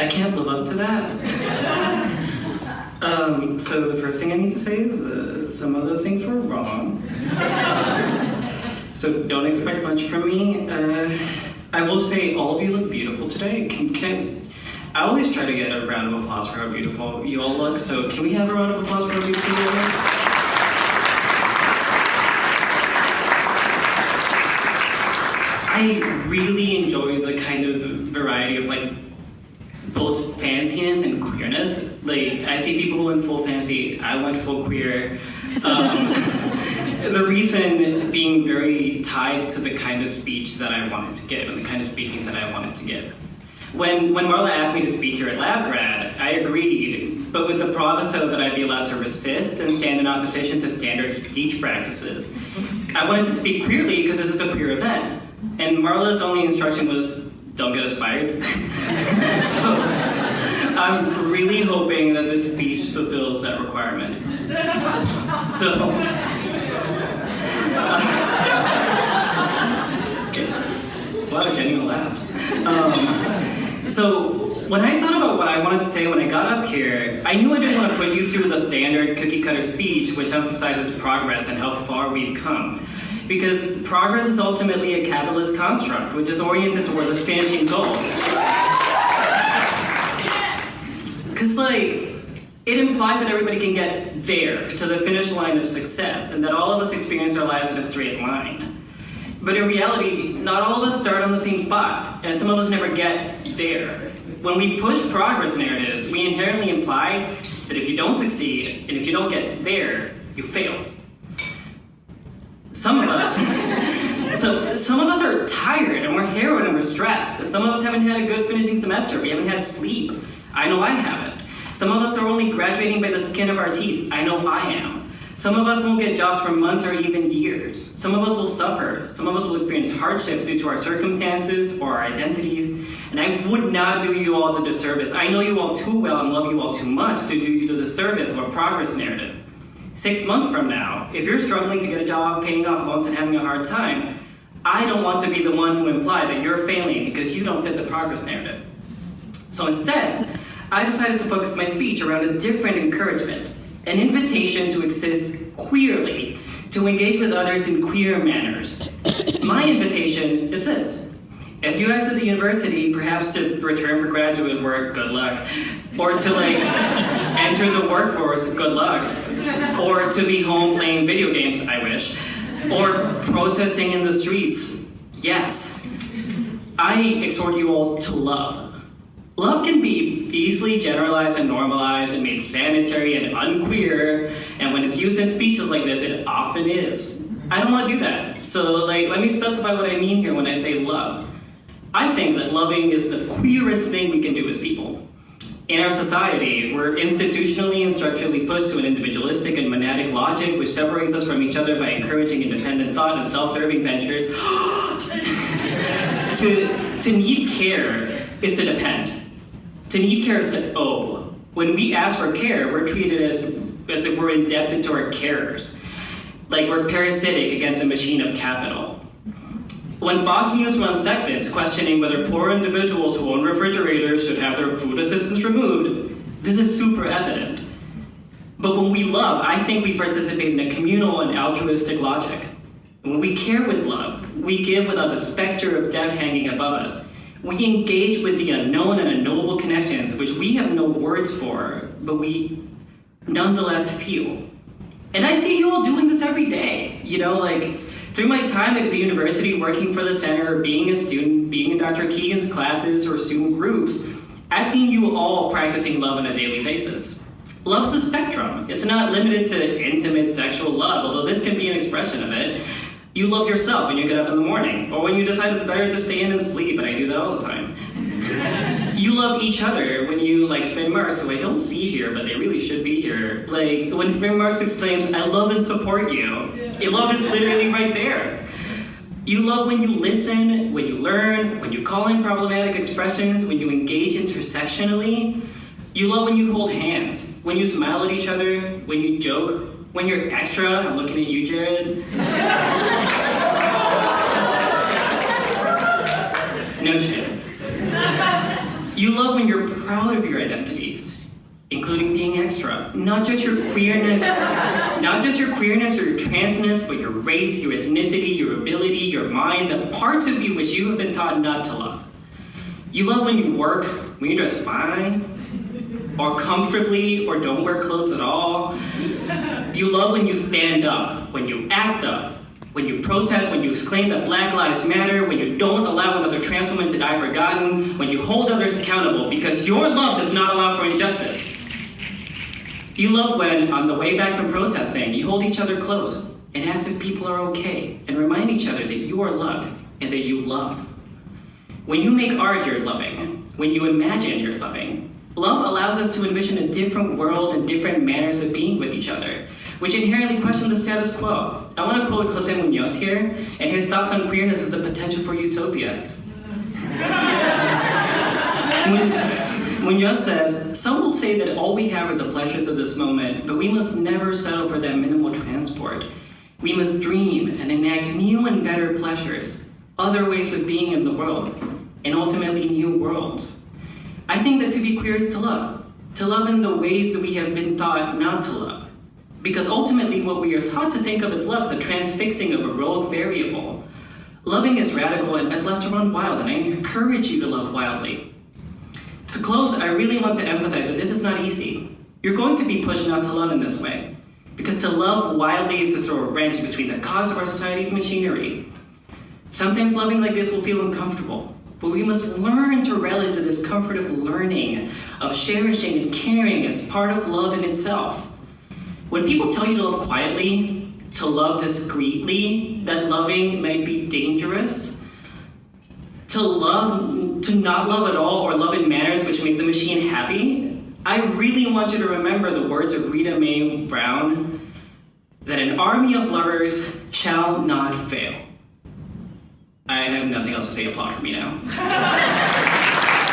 I can't live up to that. So the first thing I need to say is some of those things were wrong. So don't expect much from me. I will say all of you look beautiful today. I always try to get a round of applause for how beautiful you all look, so can we have a round of applause for how beautiful you all look? I really enjoy the kind of variety of like both fanciness and queerness. Like, I see people who went full fancy, I went full queer. The reason being very tied to the kind of speech that I wanted to give and the kind of speaking that I wanted to give. When Marla asked me to speak here at LabGrad, I agreed, but with the proviso that I'd be allowed to resist and stand in opposition to standard speech practices. I wanted to speak queerly because this is a queer event, and Marla's only instruction was, don't get us fired. So I'm really hoping that this speech fulfills that requirement. So, okay. A lot of genuine laughs. So when I thought about what I wanted to say when I got up here, I knew I didn't want to put you through the standard cookie-cutter speech which emphasizes progress and how far we've come. Because progress is ultimately a capitalist construct, which is oriented towards a finishing goal. Because, like, it implies that everybody can get there, to the finish line of success, and that all of us experience our lives in a straight line. But in reality, not all of us start on the same spot, and some of us never get there. When we push progress narratives, we inherently imply that if you don't succeed, and if you don't get there, you fail. Some of us are tired, and we're harrowed, and we're stressed, and some of us haven't had a good finishing semester, we haven't had sleep. I know I haven't. Some of us are only graduating by the skin of our teeth. I know I am. Some of us won't get jobs for months or even years. Some of us will suffer. Some of us will experience hardships due to our circumstances or our identities. And I would not do you all the disservice. I know you all too well and love you all too much to do you the disservice of a progress narrative. 6 months from now, if you're struggling to get a job, paying off loans, and having a hard time, I don't want to be the one who implied that you're failing because you don't fit the progress narrative. So instead, I decided to focus my speech around a different encouragement, an invitation to exist queerly, to engage with others in queer manners. My invitation is this. As you exit the university, perhaps to return for graduate work, good luck. Or to enter the workforce, good luck. Or to be home playing video games, I wish. Or protesting in the streets, yes. I exhort you all to love. Love can be easily generalized and normalized and made sanitary and unqueer, and when it's used in speeches like this, it often is. I don't want to do that. So, let me specify what I mean here when I say love. I think that loving is the queerest thing we can do as people. In our society, we're institutionally and structurally pushed to an individualistic and monadic logic which separates us from each other by encouraging independent thought and self-serving ventures. To need care is to depend. To need care is to owe. When we ask for care, we're treated as if we're indebted to our carers. Like we're parasitic against a machine of capital. When Fox News runs segments questioning whether poor individuals who own refrigerators should have their food assistance removed, this is super evident. But when we love, I think we participate in a communal and altruistic logic. When we care with love, we give without the specter of death hanging above us. We engage with the unknown and unknowable connections which we have no words for, but we nonetheless feel. And I see you all doing this every day. Through my time at the university working for the center, or being a student, being in Dr. Keegan's classes or student groups, I've seen you all practicing love on a daily basis. Love's a spectrum. It's not limited to intimate sexual love, although this can be an expression of it. You love yourself when you get up in the morning, or when you decide it's better to stay in and sleep, and I do that all the time. You love each other when you, like Finn Marks, who I don't see here, but they really should be here. When Finn Marks exclaims, I love and support you, your love is literally right there. You love when you listen, when you learn, when you call in problematic expressions, when you engage intersectionally. You love when you hold hands, when you smile at each other, when you joke, when you're extra. I'm looking at you, Jared. No shit. You love when you're proud of your identities, including being extra. Not just your queerness, or your transness, but your race, your ethnicity, your ability, your mind, the parts of you which you have been taught not to love. You love when you work, when you dress fine, or comfortably, or don't wear clothes at all. You love when you stand up, when you act up, when you protest, when you exclaim that Black Lives Matter, when you don't allow another trans woman to die forgotten, when you hold others accountable, because your love does not allow for injustice. You love when, on the way back from protesting, you hold each other close and ask if people are okay, and remind each other that you are loved and that you love. When you make art, you're loving. When you imagine, you're loving. Love allows us to envision a different world and different manners of being with each other, which inherently question the status quo. I want to quote Jose Munoz here, and his thoughts on queerness is the potential for utopia. Munoz says, "Some will say that all we have are the pleasures of this moment, but we must never settle for that minimal transport. We must dream and enact new and better pleasures, other ways of being in the world, and ultimately new worlds." I think that to be queer is to love in the ways that we have been taught not to love. Because ultimately what we are taught to think of as love is the transfixing of a rogue variable. Loving is radical and is left to run wild, and I encourage you to love wildly. To close, I really want to emphasize that this is not easy. You're going to be pushed not to love in this way, because to love wildly is to throw a wrench between the cogs of our society's machinery. Sometimes loving like this will feel uncomfortable, but we must learn to relish the discomfort of learning, of cherishing and caring as part of love in itself. When people tell you to love quietly, to love discreetly, that loving might be dangerous, to not love at all or love in manners which make the machine happy, I really want you to remember the words of Rita Mae Brown, that an army of lovers shall not fail. I have nothing else to say. Applaud for me now.